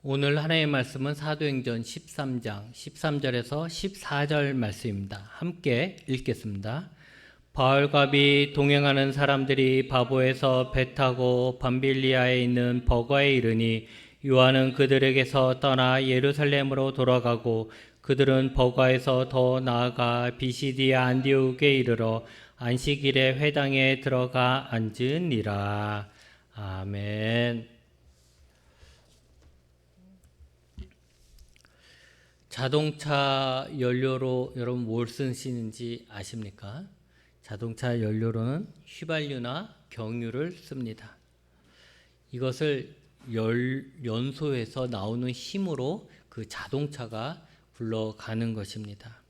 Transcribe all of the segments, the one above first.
오늘 하나님의 말씀은 사도행전 13장 13절에서 14절 말씀입니다. 함께 읽겠습니다. 바울과 비 동행하는 사람들이 바보에서 배 타고 밤빌리아에 있는 버가에 이르니 요한은 그들에게서 떠나 예루살렘으로 돌아가고 그들은 버가에서 더 나아가 비시디아 안디옥에 이르러 안식일에 회당에 들어가 앉으니라. 아멘. 자동차 연료로 여러분 뭘 쓰시는지 아십니까? 자동차 연료로는 휘발유나 경유를 씁니다. 이것을 연소해서 나오는 힘으로 그 자동차가 굴러가는 것입니다.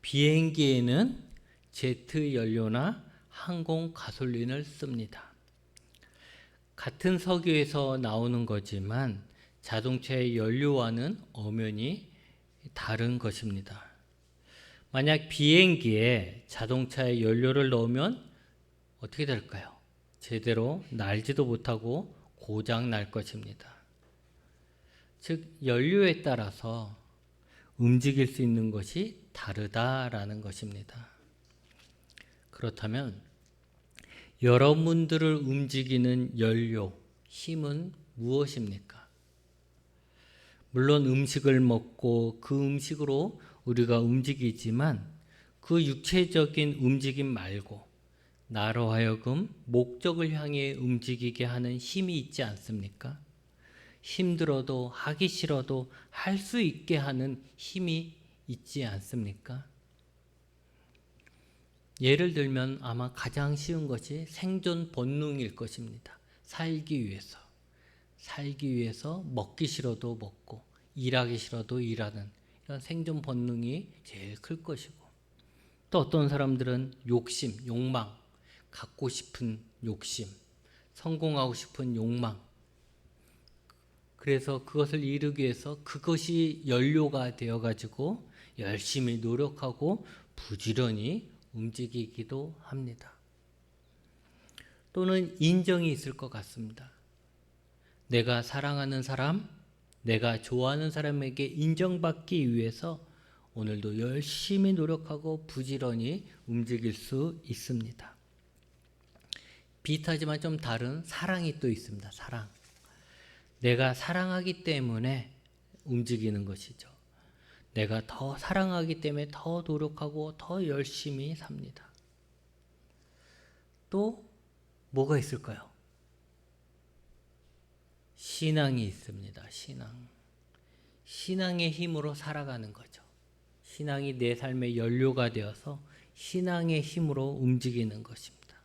비행기에는 제트 연료나 항공 가솔린을 씁니다. 같은 석유에서 나오는 거지만 자동차의 연료와는 엄연히 다른 것입니다. 만약 비행기에 자동차에 연료를 넣으면 어떻게 될까요? 제대로 날지도 못하고 고장 날 것입니다. 즉, 연료에 따라서 움직일 수 있는 것이 다르다라는 것입니다. 그렇다면 여러분들을 움직이는 연료, 힘은 무엇입니까? 물론 음식을 먹고 그 음식으로 우리가 움직이지만 그 육체적인 움직임 말고 나로 하여금 목적을 향해 움직이게 하는 힘이 있지 않습니까? 힘들어도 하기 싫어도 할 수 있게 하는 힘이 있지 않습니까? 예를 들면 아마 가장 쉬운 것이 생존 본능일 것입니다. 살기 위해서 먹기 싫어도 먹고 일하기 싫어도 일하는 이런 생존 본능이 제일 클 것이고, 또 어떤 사람들은 욕심, 욕망, 갖고 싶은 욕심, 성공하고 싶은 욕망, 그래서 그것을 이루기 위해서 그것이 연료가 되어가지고 열심히 노력하고 부지런히 움직이기도 합니다. 또는 인정이 있을 것 같습니다. 내가 사랑하는 사람, 내가 좋아하는 사람에게 인정받기 위해서 오늘도 열심히 노력하고 부지런히 움직일 수 있습니다. 비슷하지만 좀 다른 사랑이 또 있습니다. 사랑. 내가 사랑하기 때문에 움직이는 것이죠. 내가 더 사랑하기 때문에 더 노력하고 더 열심히 삽니다. 또 뭐가 있을까요? 신앙이 있습니다. 신앙의 힘으로 살아가는 거죠. 신앙이 내 삶의 연료가 되어서 신앙의 힘으로 움직이는 것입니다.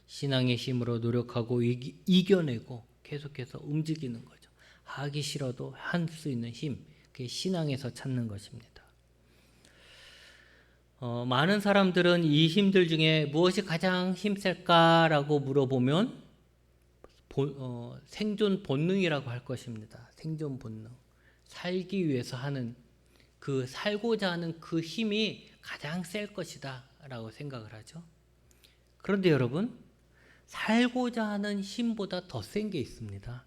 신앙의 힘으로 노력하고 이겨내고 계속해서 움직이는 거죠. 하기 싫어도 할 수 있는 힘, 그게 신앙에서 찾는 것입니다. 많은 사람들은 이 힘들 중에 무엇이 가장 힘셀까라고 물어보면 생존 본능이라고 할 것입니다. 생존 본능. 살기 위해서 하는 살고자 하는 그 힘이 가장 셀 것이다 라고 생각을 하죠. 그런데 여러분, 살고자 하는 힘보다 더 센 게 있습니다.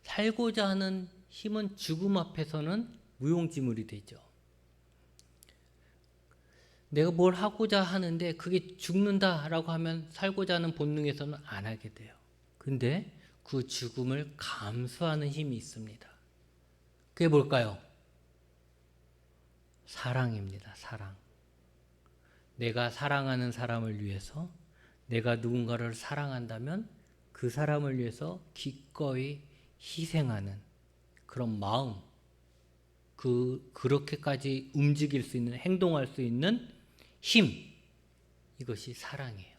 살고자 하는 힘은 죽음 앞에서는 무용지물이 되죠. 내가 뭘 하고자 하는데 그게 죽는다라고 하면 살고자 하는 본능에서는 안 하게 돼요. 근데 그 죽음을 감수하는 힘이 있습니다. 그게 뭘까요? 사랑입니다. 사랑. 내가 사랑하는 사람을 위해서 내가 누군가를 사랑한다면 그 사람을 위해서 기꺼이 희생하는 그런 마음, 그렇게까지 움직일 수 있는, 행동할 수 있는 힘, 이것이 사랑이에요.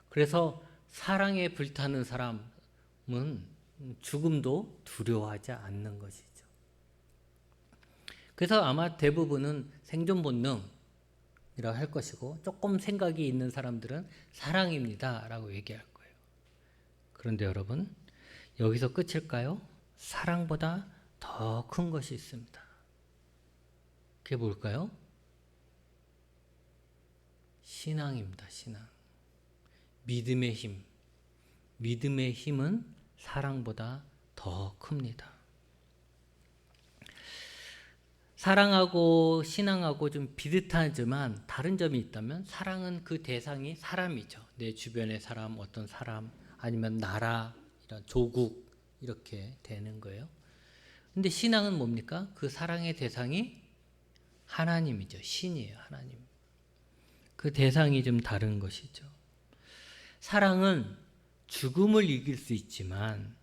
그래서 사랑에 불타는 사람은 죽음도 두려워하지 않는 것이죠. 그래서 아마 대부분은 생존 본능이라고 할 것이고, 조금 생각이 있는 사람들은 사랑입니다 라고 얘기할 거예요. 그런데 여러분, 여기서 끝일까요? 사랑보다 더 큰 것이 있습니다. 그게 뭘까요? 신앙입니다. 신앙. 믿음의 힘. 믿음의 힘은 사랑보다 더 큽니다. 사랑하고 신앙하고 좀 비슷하지만 다른 점이 있다면, 사랑은 그 대상이 사람이죠. 내 주변의 사람, 어떤 사람, 아니면 나라, 이런 조국, 이렇게 되는 거예요. 근데 신앙은 뭡니까? 그 사랑의 대상이 하나님이죠. 신이에요. 하나님. 그 대상이 좀 다른 것이죠. 사랑은 죽음을 이길 수 있지만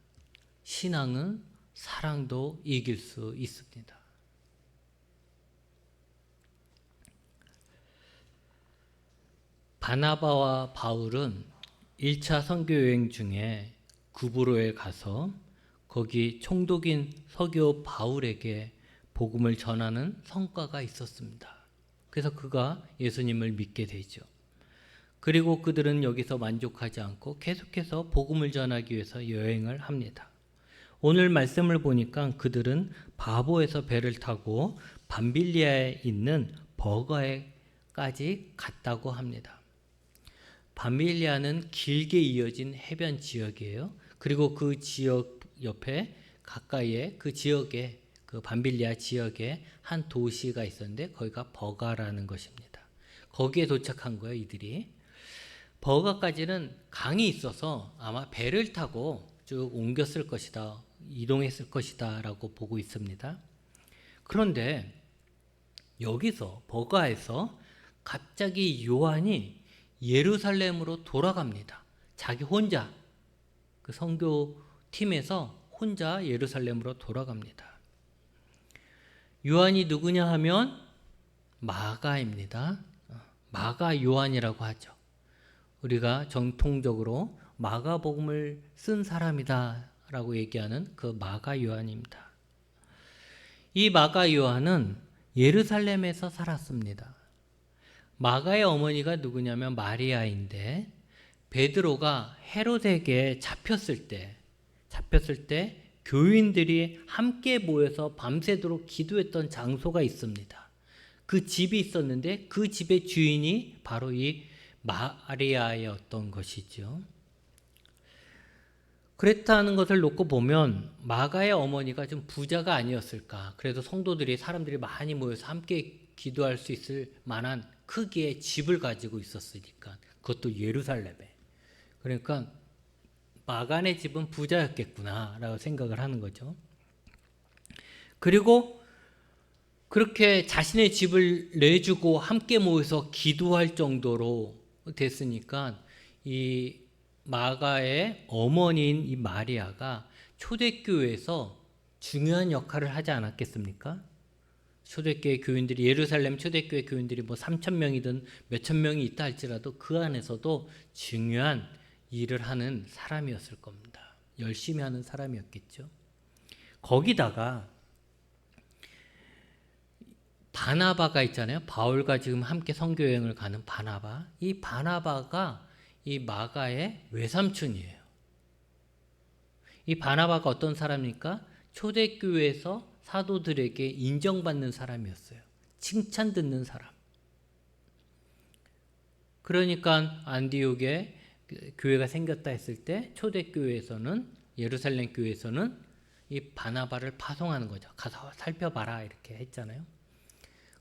신앙은 사랑도 이길 수 있습니다. 바나바와 바울은 1차 선교 여행 중에 구브로에 가서 거기 총독인 서교 바울에게 복음을 전하는 성과가 있었습니다. 그래서 그가 예수님을 믿게 되죠. 그리고 그들은 여기서 만족하지 않고 계속해서 복음을 전하기 위해서 여행을 합니다. 오늘 말씀을 보니까 그들은 바보에서 배를 타고 밤빌리아에 있는 버가에까지 갔다고 합니다. 밤빌리아는 길게 이어진 해변 지역이에요. 그리고 그 지역 옆에 가까이에 그 지역에, 그 밤빌리아 지역에 한 도시가 있었는데 거기가 버가라는 것입니다. 거기에 도착한 거예요, 이들이. 버가까지는 강이 있어서 아마 배를 타고 쭉 옮겼을 것이다, 이동했을 것이다 라고 보고 있습니다. 그런데 여기서 버가에서 갑자기 요한이 예루살렘으로 돌아갑니다. 자기 혼자, 그 선교팀에서 혼자 예루살렘으로 돌아갑니다. 요한이 누구냐 하면 마가입니다. 마가 요한이라고 하죠. 우리가 정통적으로 마가복음을 쓴 사람이다 라고 얘기하는 그 마가 요한입니다. 이 마가 요한은 예루살렘에서 살았습니다. 마가의 어머니가 누구냐면 마리아인데, 베드로가 헤롯에게 잡혔을 때 교인들이 함께 모여서 밤새도록 기도했던 장소가 있습니다. 그 집이 있었는데 그 집의 주인이 바로 이 마리아였던 것이죠. 그랬다는 것을 놓고 보면 마가의 어머니가 좀 부자가 아니었을까. 그래도 성도들이, 사람들이 많이 모여서 함께 기도할 수 있을 만한 크기의 집을 가지고 있었으니까, 그것도 예루살렘에. 그러니까 마간의 집은 부자였겠구나 라고 생각을 하는 거죠. 그리고 그렇게 자신의 집을 내주고 함께 모여서 기도할 정도로 됐으니까 이 마가의 어머니인 이 마리아가 초대교회에서 중요한 역할을 하지 않았겠습니까? 초대교회 교인들이, 예루살렘 초대교회 교인들이 뭐 3,000명이든 몇천 명이 있다 할지라도 그 안에서도 중요한 일을 하는 사람이었을 겁니다. 열심히 하는 사람이었겠죠. 거기다가 바나바가 있잖아요. 바울과 지금 함께 선교여행을 가는 바나바. 이 바나바가 이 마가의 외삼촌이에요. 이 바나바가 어떤 사람입니까? 초대교회에서 사도들에게 인정받는 사람이었어요. 칭찬 듣는 사람. 그러니까 안디옥에 교회가 생겼다 했을 때 초대교회에서는, 예루살렘 교회에서는 이 바나바를 파송하는 거죠. 가서 살펴봐라 이렇게 했잖아요.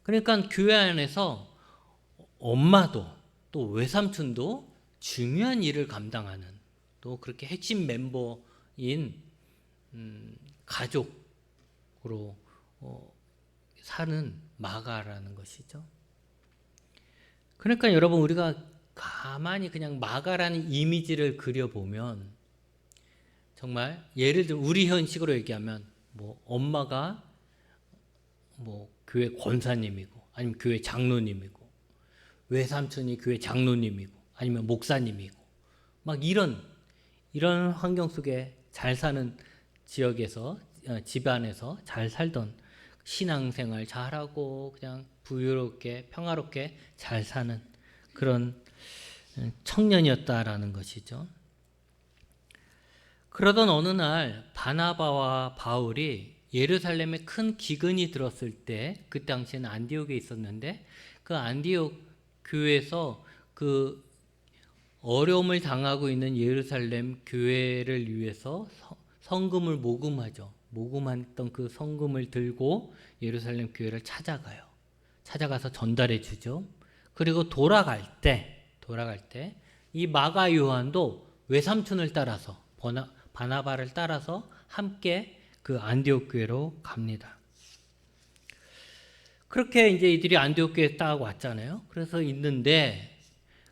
그러니까 교회 안에서 엄마도 또 외삼촌도 중요한 일을 감당하는, 또 그렇게 핵심 멤버인 가족으로 사는 마가라는 것이죠. 그러니까 여러분, 우리가 가만히 그냥 마가라는 이미지를 그려보면, 정말 예를 들어 우리 현식으로 얘기하면 뭐 엄마가 뭐 교회 권사님이고, 아니면 교회 장로님이고, 외삼촌이 교회 장로님이고, 아니면 목사님이고, 막 이런 환경 속에 잘 사는 지역에서, 집안에서 잘 살던, 신앙생활 잘하고 그냥 부유롭게 평화롭게 잘 사는 그런 청년이었다라는 것이죠. 그러던 어느 날 바나바와 바울이 예루살렘에 큰 기근이 들었을 때, 그 당시에는 안디옥에 있었는데, 그 안디옥 교회에서 그 어려움을 당하고 있는 예루살렘 교회를 위해서 성금을 모금하죠. 모금했던 그 성금을 들고 예루살렘 교회를 찾아가요. 찾아가서 전달해 주죠. 그리고 돌아갈 때 이 마가 요한도 외삼촌을 따라서 바나바를 따라서 함께 그 안디옥 교회로 갑니다. 그렇게 이제 이들이 안디옥 교회에 딱 왔잖아요. 그래서 있는데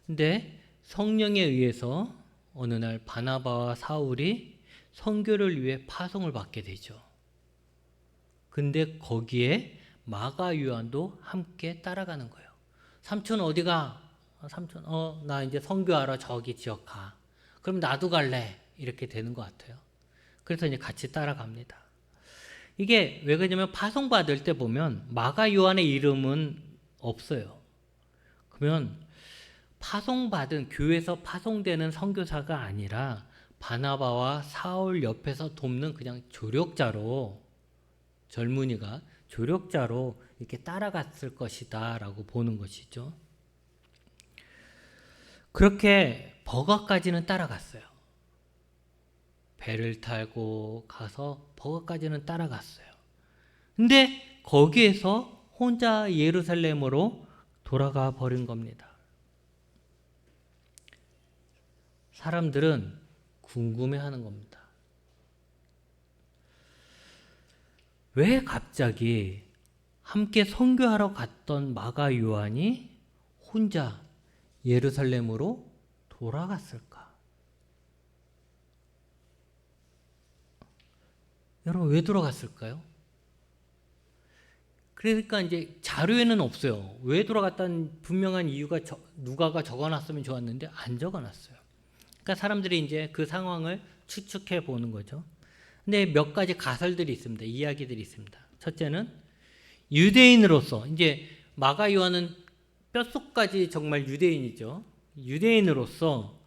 근데 성령에 의해서 어느 날 바나바와 사울이 선교를 위해 파송을 받게 되죠. 근데 거기에 마가 요한도 함께 따라가는 거예요. 삼촌 어디가? 삼촌 나 이제 선교하러 저기 지역 가. 그럼 나도 갈래. 이렇게 되는 것 같아요. 그래서 이제 같이 따라갑니다. 이게 왜 그러냐면 파송 받을 때 보면 마가 요한의 이름은 없어요. 그러면 파송받은 교회에서 파송되는 선교사가 아니라 바나바와 사울 옆에서 돕는 그냥 조력자로 젊은이가 조력자로 이렇게 따라갔을 것이다 라고 보는 것이죠. 그렇게 버거까지는 따라갔어요. 배를 타고 가서 버거까지는 따라갔어요. 근데 거기에서 혼자 예루살렘으로 돌아가 버린 겁니다. 사람들은 궁금해하는 겁니다. 왜 갑자기 함께 선교하러 갔던 마가 요한이 혼자 예루살렘으로 돌아갔을까? 여러분 왜 돌아갔을까요? 그러니까 이제 자료에는 없어요. 왜 돌아갔다는 분명한 이유가 누가가 적어놨으면 좋았는데 안 적어놨어요. 그러니까 사람들이 이제 그 상황을 추측해 보는 거죠. 근데 몇 가지 가설들이 있습니다. 이야기들이 있습니다. 첫째는 유대인으로서 이제 마가 요한은 뼛속까지 정말 유대인이죠. 유대인으로서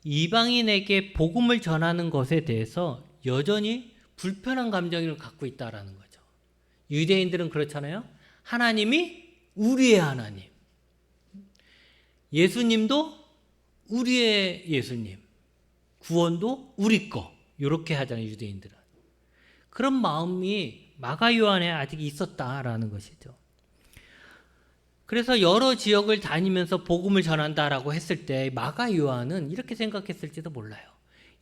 이방인에게 복음을 전하는 것에 대해서 여전히 불편한 감정을 갖고 있다라는 거죠. 유대인들은 그렇잖아요. 하나님이 우리의 하나님, 예수님도 우리의 예수님, 구원도 우리 거 이렇게 하잖아요. 유대인들은. 그런 마음이 마가 요한에 아직 있었다라는 것이죠. 그래서 여러 지역을 다니면서 복음을 전한다라고 했을 때 마가 요한은 이렇게 생각했을지도 몰라요.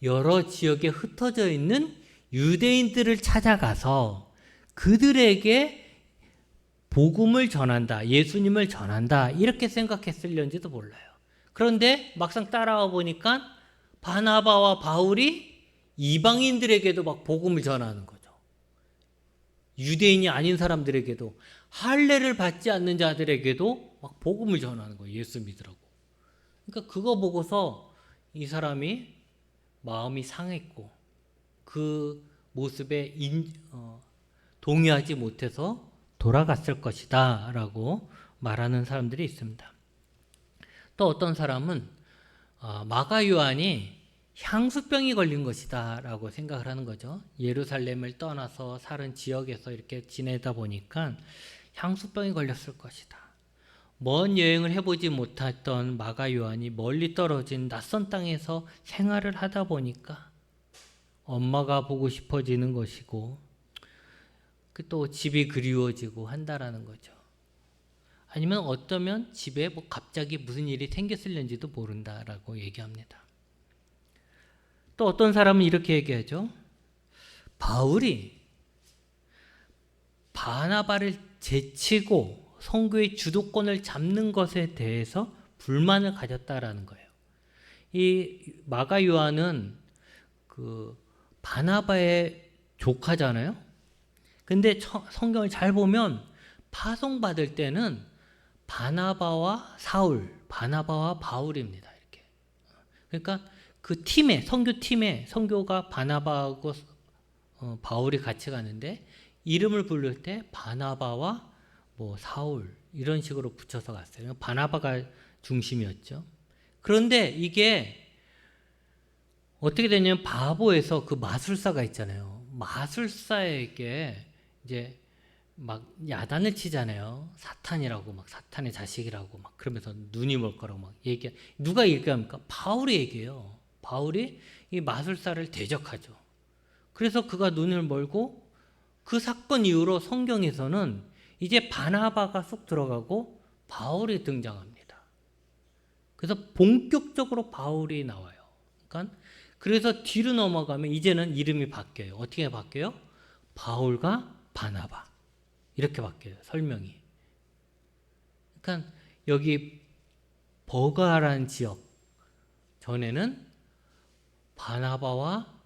여러 지역에 흩어져 있는 유대인들을 찾아가서 그들에게 복음을 전한다, 예수님을 전한다 이렇게 생각했을런지도 몰라요. 그런데 막상 따라와 보니까 바나바와 바울이 이방인들에게도 막 복음을 전하는 거죠. 유대인이 아닌 사람들에게도, 할례를 받지 않는 자들에게도 막 복음을 전하는 거예요. 예수 믿으라고. 그러니까 그거 보고서 이 사람이 마음이 상했고 그 모습에 동의하지 못해서 돌아갔을 것이다 라고 말하는 사람들이 있습니다. 또 어떤 사람은 마가 요한이 향수병이 걸린 것이다 라고 생각을 하는 거죠. 예루살렘을 떠나서 사는 지역에서 이렇게 지내다 보니까 향수병이 걸렸을 것이다. 먼 여행을 해보지 못했던 마가 요한이 멀리 떨어진 낯선 땅에서 생활을 하다 보니까 엄마가 보고 싶어지는 것이고 또 집이 그리워지고 한다라는 거죠. 아니면 어쩌면 집에 뭐 갑자기 무슨 일이 생겼을는지도 모른다라고 얘기합니다. 또 어떤 사람은 이렇게 얘기하죠. 바울이 바나바를 제치고 선교의 주도권을 잡는 것에 대해서 불만을 가졌다라는 거예요. 이 마가 요한은 그 바나바의 조카잖아요. 근데 성경을 잘 보면 파송받을 때는 바나바와 사울, 바나바와 바울입니다. 이렇게. 그러니까 그 팀에, 선교팀에, 선교가 바나바하고 바울이 같이 가는데 이름을 부를 때 바나바와 뭐 사울 이런 식으로 붙여서 갔어요. 바나바가 중심이었죠. 그런데 이게 어떻게 되냐면 바보에서 그 마술사가 있잖아요. 마술사에게 이제 막 야단을 치잖아요. 사탄이라고 막 사탄의 자식이라고 막 그러면서 눈이 멀 거라고 막 얘기. 누가 얘기합니까? 바울이 얘기해요. 바울이 이 마술사를 대적하죠. 그래서 그가 눈을 멀고 그 사건 이후로 성경에서는 이제 바나바가 쑥 들어가고 바울이 등장합니다. 그래서 본격적으로 바울이 나와요. 그러니까 그래서 뒤로 넘어가면 이제는 이름이 바뀌어요. 어떻게 바뀌어요? 바울과 바나바 이렇게 바뀌어요. 설명이. 그러니까 여기 버가라는 지역 전에는 바나바와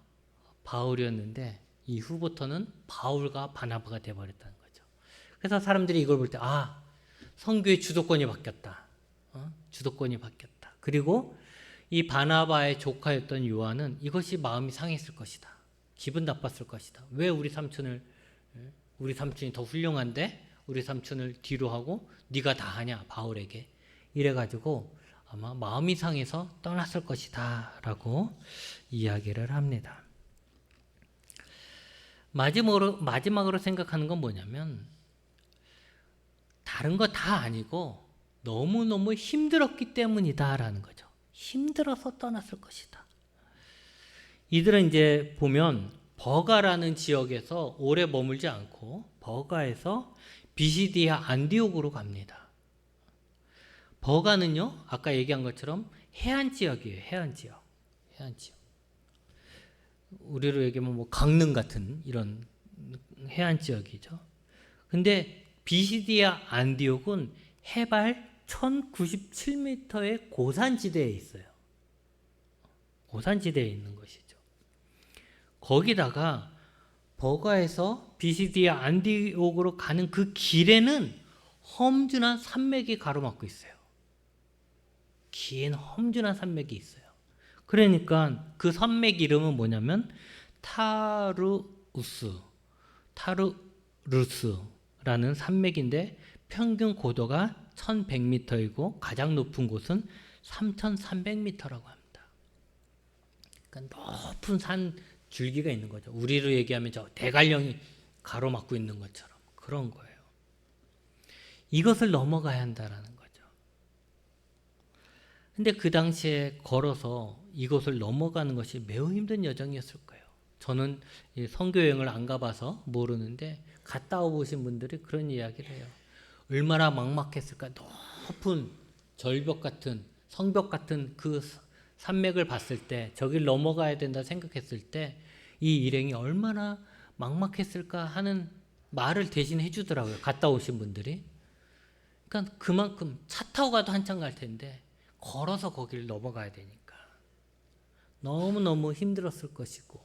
바울이었는데 이후부터는 바울과 바나바가 되어버렸다는 거죠. 그래서 사람들이 이걸 볼 때 성교의 주도권이 바뀌었다. 주도권이 바뀌었다. 그리고 이 바나바의 조카였던 요한은 이것이 마음이 상했을 것이다. 기분 나빴을 것이다. 왜 우리 삼촌이 더 훌륭한데 우리 삼촌을 뒤로 하고 네가 다 하냐 바울에게 이래가지고 아마 마음이 상해서 떠났을 것이다 라고 이야기를 합니다. 마지막으로 생각하는 건 뭐냐면 다른 거 다 아니고 너무너무 힘들었기 때문이다 라는 거죠. 힘들어서 떠났을 것이다. 이들은 이제 보면 버가라는 지역에서 오래 머물지 않고 버가에서 비시디아 안디옥으로 갑니다. 버가는요, 아까 얘기한 것처럼 해안 지역이에요. 해안 지역. 우리로 얘기하면 뭐 강릉 같은 이런 해안 지역이죠. 근데 비시디아 안디옥은 해발 1097m의 고산지대에 있어요. 고산지대에 있는 것이죠. 거기다가 버가에서 비시디아 안디옥으로 가는 그 길에는 험준한 산맥이 가로막고 있어요. 긴 험준한 산맥이 있어요. 그러니까 그 산맥 이름은 뭐냐면 타르루스라는 산맥인데 평균 고도가 1100m이고 가장 높은 곳은 3300m라고 합니다. 그러니까 높은 산 줄기가 있는 거죠. 우리로 얘기하면 저 대관령이 가로막고 있는 것처럼 그런 거예요. 이것을 넘어가야 한다라는 거죠. 근데 그 당시에 걸어서 이곳을 넘어가는 것이 매우 힘든 여정이었을 거예요. 저는 선교여행을 안 가봐서 모르는데 갔다 오신 분들이 그런 이야기를 해요. 얼마나 막막했을까. 높은 절벽 같은 성벽 같은 그 산맥을 봤을 때 저길 넘어가야 된다 생각했을 때 이 일행이 얼마나 막막했을까 하는 말을 대신 해주더라고요. 갔다 오신 분들이. 그러니까 그만큼 차 타고 가도 한참 갈 텐데 걸어서 거기를 넘어가야 되니까 너무너무 힘들었을 것이고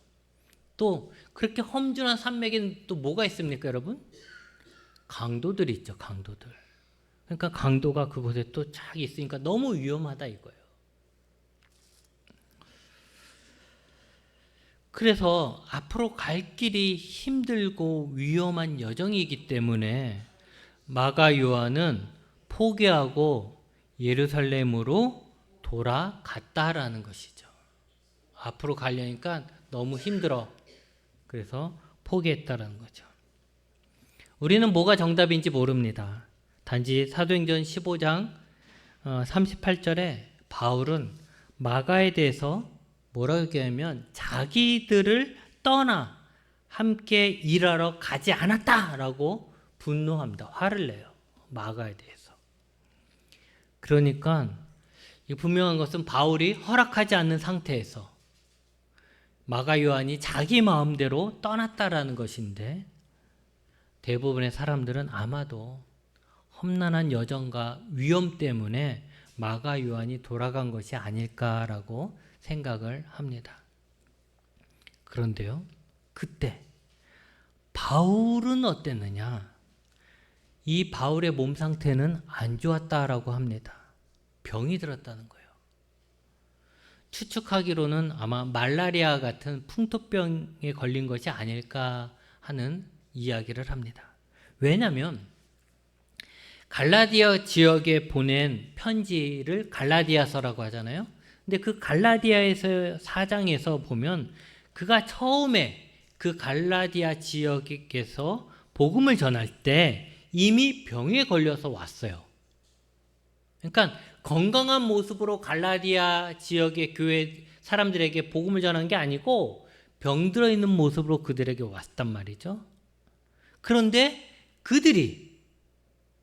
또 그렇게 험준한 산맥에는 또 뭐가 있습니까 여러분? 강도들이 있죠. 강도들. 그러니까 강도가 그곳에 또 쫙 있으니까 너무 위험하다 이거예요. 그래서 앞으로 갈 길이 힘들고 위험한 여정이기 때문에 마가 요한은 포기하고 예루살렘으로 돌아갔다라는 것이죠. 앞으로 가려니까 너무 힘들어. 그래서 포기했다라는 거죠. 우리는 뭐가 정답인지 모릅니다. 단지 사도행전 15장 38절에 바울은 마가에 대해서 뭐라고 얘기하면 자기들을 떠나 함께 일하러 가지 않았다라고 분노합니다. 화를 내요. 마가에 대해서. 그러니까 분명한 것은 바울이 허락하지 않는 상태에서 마가 요한이 자기 마음대로 떠났다라는 것인데 대부분의 사람들은 아마도 험난한 여정과 위험 때문에 마가 요한이 돌아간 것이 아닐까라고 생각을 합니다. 그런데요, 그때 바울은 어땠느냐? 이 바울의 몸 상태는 안 좋았다라고 합니다. 병이 들었다는 거예요. 추측하기로는 아마 말라리아 같은 풍토병에 걸린 것이 아닐까 하는 이야기를 합니다. 왜냐하면 갈라디아 지역에 보낸 편지를 갈라디아서라고 하잖아요. 근데 그 갈라디아에서 4장에서 보면 그가 처음에 그 갈라디아 지역에서 복음을 전할 때 이미 병에 걸려서 왔어요. 그러니까 건강한 모습으로 갈라디아 지역의 교회 사람들에게 복음을 전한 게 아니고 병들어 있는 모습으로 그들에게 왔단 말이죠. 그런데 그들이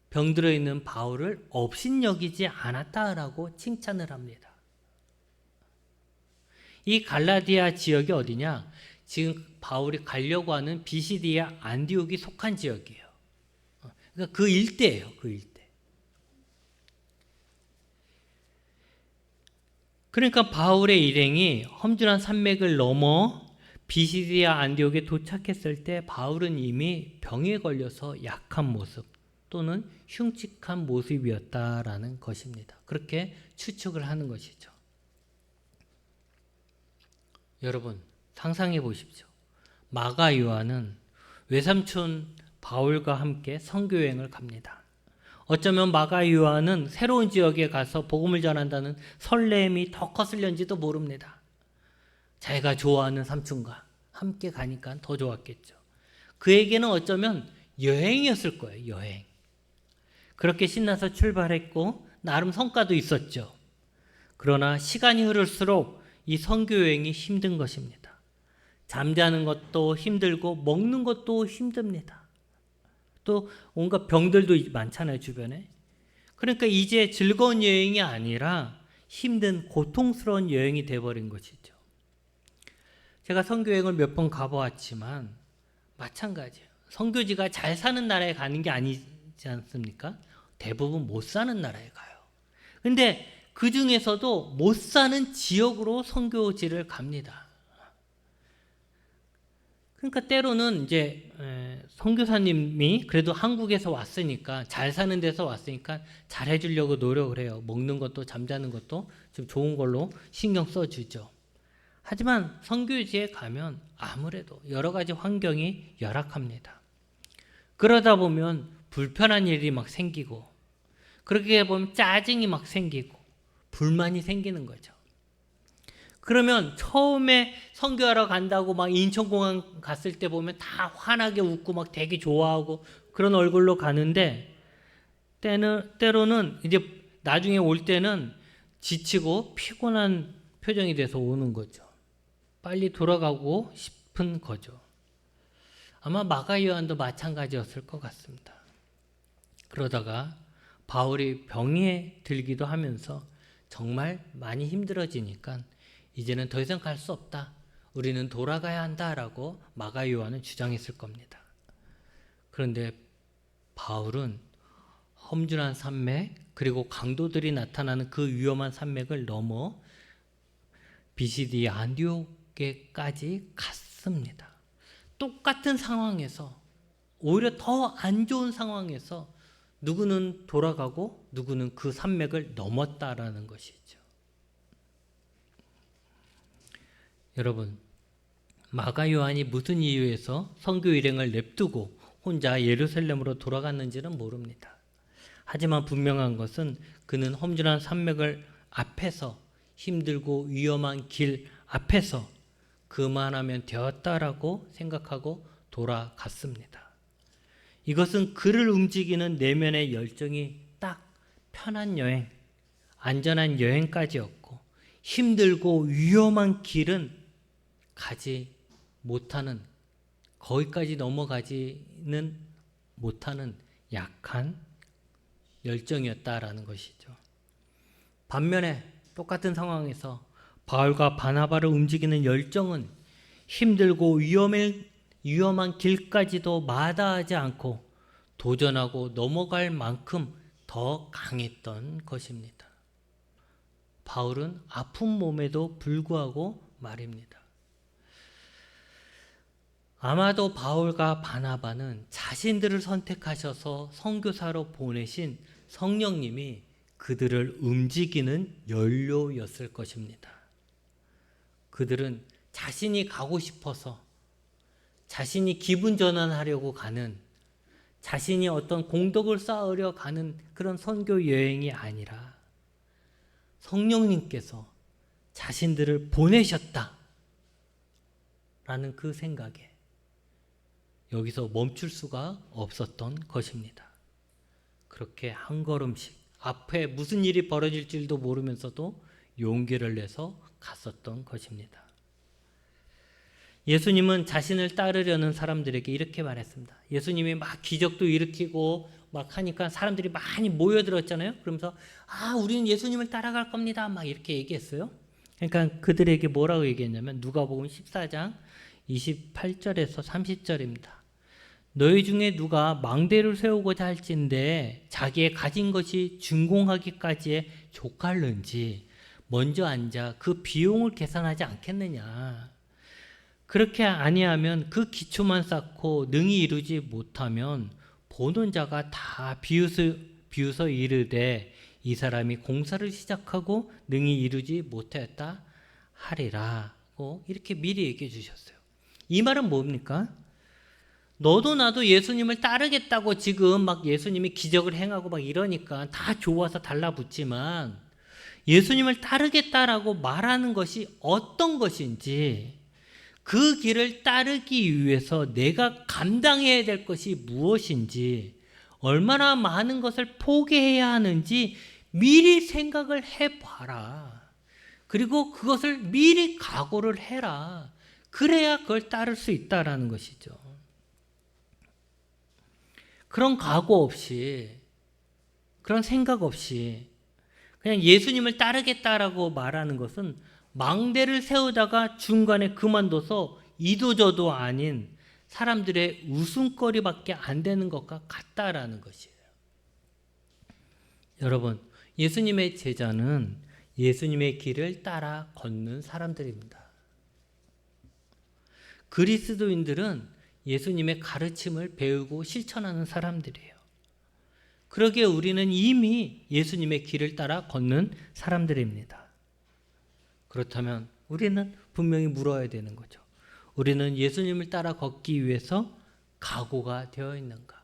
병들어 있는 바울을 업신여기지 않았다라고 칭찬을 합니다. 이 갈라디아 지역이 어디냐? 지금 바울이 가려고 하는 비시디아 안디옥이 속한 지역이에요. 그러니까 그 일대예요. 그 일대. 그러니까 바울의 일행이 험준한 산맥을 넘어 비시디아 안디옥에 도착했을 때 바울은 이미 병에 걸려서 약한 모습 또는 흉측한 모습이었다라는 것입니다. 그렇게 추측을 하는 것이죠. 여러분 상상해 보십시오. 마가 요한은 외삼촌 바울과 함께 선교여행을 갑니다. 어쩌면 마가 요한은 새로운 지역에 가서 복음을 전한다는 설렘이 더 컸을는지도 모릅니다. 자기가 좋아하는 삼촌과 함께 가니까 더 좋았겠죠. 그에게는 어쩌면 여행이었을 거예요. 여행. 그렇게 신나서 출발했고 나름 성과도 있었죠. 그러나 시간이 흐를수록 이 선교여행이 힘든 것입니다. 잠자는 것도 힘들고 먹는 것도 힘듭니다. 또 온갖 병들도 많잖아요, 주변에. 그러니까 이제 즐거운 여행이 아니라 힘든 고통스러운 여행이 되어버린 것이죠. 제가 선교여행을 몇 번 가보았지만 마찬가지예요. 선교지가 잘 사는 나라에 가는 게 아니지 않습니까? 대부분 못 사는 나라에 가요. 근데 그 중에서도 못 사는 지역으로 선교지를 갑니다. 그러니까 때로는 이제 선교사님이 그래도 한국에서 왔으니까 잘 사는 데서 왔으니까 잘 해주려고 노력을 해요. 먹는 것도 잠자는 것도 좀 좋은 걸로 신경 써주죠. 하지만 선교지에 가면 아무래도 여러 가지 환경이 열악합니다. 그러다 보면 불편한 일이 막 생기고 그렇게 보면 짜증이 막 생기고 불만이 생기는 거죠. 그러면 처음에 선교하러 간다고 막 인천공항 갔을 때 보면 다 환하게 웃고 막 되게 좋아하고 그런 얼굴로 가는데 때로는 이제 나중에 올 때는 지치고 피곤한 표정이 돼서 오는 거죠. 빨리 돌아가고 싶은 거죠. 아마 마가 요한도 마찬가지였을 것 같습니다. 그러다가 바울이 병에 들기도 하면서 정말 많이 힘들어지니까 이제는 더 이상 갈 수 없다. 우리는 돌아가야 한다라고 마가 요한은 주장했을 겁니다. 그런데 바울은 험준한 산맥 그리고 강도들이 나타나는 그 위험한 산맥을 넘어 비시디아 안디옥에까지 갔습니다. 똑같은 상황에서 오히려 더 안 좋은 상황에서 누구는 돌아가고 누구는 그 산맥을 넘었다라는 것이죠. 여러분, 마가 요한이 무슨 이유에서 선교 일행을 냅두고 혼자 예루살렘으로 돌아갔는지는 모릅니다. 하지만 분명한 것은 그는 험준한 산맥을 앞에서 힘들고 위험한 길 앞에서 그만하면 되었다라고 생각하고 돌아갔습니다. 이것은 그를 움직이는 내면의 열정이 딱 편한 여행, 안전한 여행까지였고 힘들고 위험한 길은 가지 못하는, 거기까지 넘어가지는 못하는 약한 열정이었다라는 것이죠. 반면에 똑같은 상황에서 바울과 바나바를 움직이는 열정은 힘들고 위험한 길까지도 마다하지 않고 도전하고 넘어갈 만큼 더 강했던 것입니다. 바울은 아픈 몸에도 불구하고 말입니다. 아마도 바울과 바나바는 자신들을 선택하셔서 선교사로 보내신 성령님이 그들을 움직이는 연료였을 것입니다. 그들은 자신이 가고 싶어서 자신이 기분 전환하려고 가는, 자신이 어떤 공덕을 쌓으려 가는 그런 선교 여행이 아니라 성령님께서 자신들을 보내셨다 라는 그 생각에 여기서 멈출 수가 없었던 것입니다. 그렇게 한 걸음씩 앞에 무슨 일이 벌어질 줄도 모르면서도 용기를 내서 갔었던 것입니다. 예수님은 자신을 따르려는 사람들에게 이렇게 말했습니다. 예수님이 막 기적도 일으키고 막 하니까 사람들이 많이 모여들었잖아요. 그러면서 우리는 예수님을 따라갈 겁니다. 막 이렇게 얘기했어요. 그러니까 그들에게 뭐라고 얘기했냐면 누가복음 14장 28절에서 30절입니다. 너희 중에 누가 망대를 세우고자 할진대 자기의 가진 것이 준공하기까지에 족할는지 먼저 앉아 그 비용을 계산하지 않겠느냐. 그렇게 아니하면 그 기초만 쌓고 능히 이루지 못하면 보는 자가 다 비웃어 이르되 이 사람이 공사를 시작하고 능히 이루지 못하였다 하리라고 이렇게 미리 얘기해 주셨어요. 이 말은 뭡니까? 너도 나도 예수님을 따르겠다고 지금 막 예수님이 기적을 행하고 막 이러니까 다 좋아서 달라붙지만 예수님을 따르겠다라고 말하는 것이 어떤 것인지, 그 길을 따르기 위해서 내가 감당해야 될 것이 무엇인지, 얼마나 많은 것을 포기해야 하는지 미리 생각을 해봐라. 그리고 그것을 미리 각오를 해라. 그래야 그걸 따를 수 있다라는 것이죠. 그런 각오 없이, 그런 생각 없이 그냥 예수님을 따르겠다라고 말하는 것은 망대를 세우다가 중간에 그만둬서 이도저도 아닌 사람들의 웃음거리밖에 안 되는 것과 같다라는 것이에요. 여러분, 예수님의 제자는 예수님의 길을 따라 걷는 사람들입니다. 그리스도인들은 예수님의 가르침을 배우고 실천하는 사람들이에요. 그러기에 우리는 이미 예수님의 길을 따라 걷는 사람들입니다. 그렇다면 우리는 분명히 물어야 되는 거죠. 우리는 예수님을 따라 걷기 위해서 각오가 되어 있는가?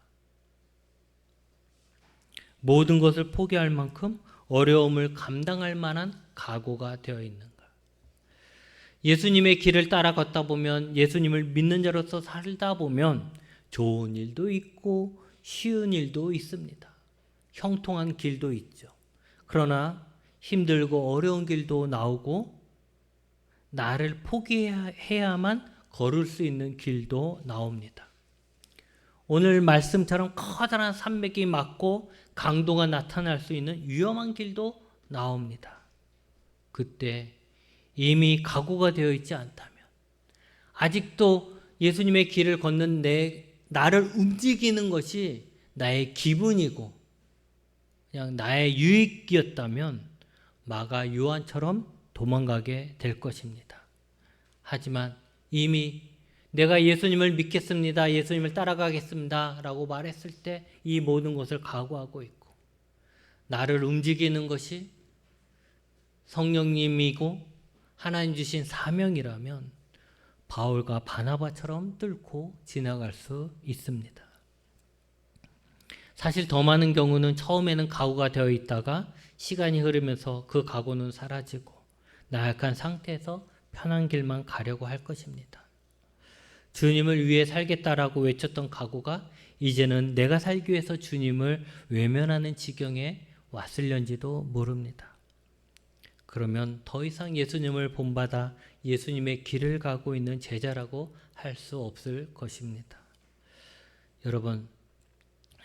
모든 것을 포기할 만큼 어려움을 감당할 만한 각오가 되어 있는가? 예수님의 길을 따라 걷다 보면, 예수님을 믿는 자로서 살다 보면 좋은 일도 있고 쉬운 일도 있습니다. 형통한 길도 있죠. 그러나 힘들고 어려운 길도 나오고 나를 포기해야만 걸을 수 있는 길도 나옵니다. 오늘 말씀처럼 커다란 산맥이 맞고 강도가 나타날 수 있는 위험한 길도 나옵니다. 그때 이미 각오가 되어 있지 않다면, 아직도 예수님의 길을 걷는 나를 움직이는 것이 나의 기분이고 그냥 나의 유익이었다면 마가 요한처럼 도망가게 될 것입니다. 하지만 이미 내가 예수님을 믿겠습니다, 예수님을 따라가겠습니다 라고 말했을 때 이 모든 것을 각오하고 있고, 나를 움직이는 것이 성령님이고 하나님 주신 사명이라면 바울과 바나바처럼 뚫고 지나갈 수 있습니다. 사실 더 많은 경우는 처음에는 각오가 되어 있다가 시간이 흐르면서 그 각오는 사라지고 나약한 상태에서 편한 길만 가려고 할 것입니다. 주님을 위해 살겠다라고 외쳤던 각오가 이제는 내가 살기 위해서 주님을 외면하는 지경에 왔을런지도 모릅니다. 그러면 더 이상 예수님을 본받아 예수님의 길을 가고 있는 제자라고 할 수 없을 것입니다. 여러분,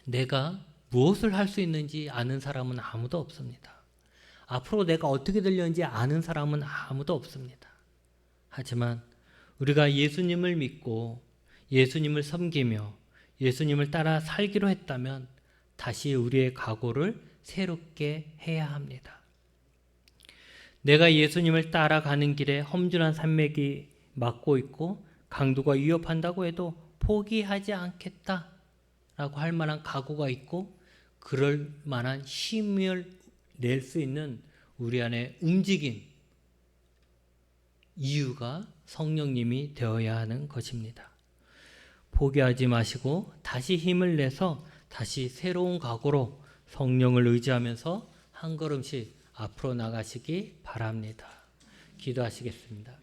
내가 무엇을 할 수 있는지 아는 사람은 아무도 없습니다. 앞으로 내가 어떻게 되려는지 아는 사람은 아무도 없습니다. 하지만 우리가 예수님을 믿고 예수님을 섬기며 예수님을 따라 살기로 했다면 다시 우리의 각오를 새롭게 해야 합니다. 내가 예수님을 따라가는 길에 험준한 산맥이 막고 있고 강도가 위협한다고 해도 포기하지 않겠다 라고 할 만한 각오가 있고 그럴 만한 힘을 낼 수 있는 우리 안에 움직임, 이유가 성령님이 되어야 하는 것입니다. 포기하지 마시고 다시 힘을 내서 다시 새로운 각오로 성령을 의지하면서 한 걸음씩 앞으로 나가시기 바랍니다. 기도하시겠습니다.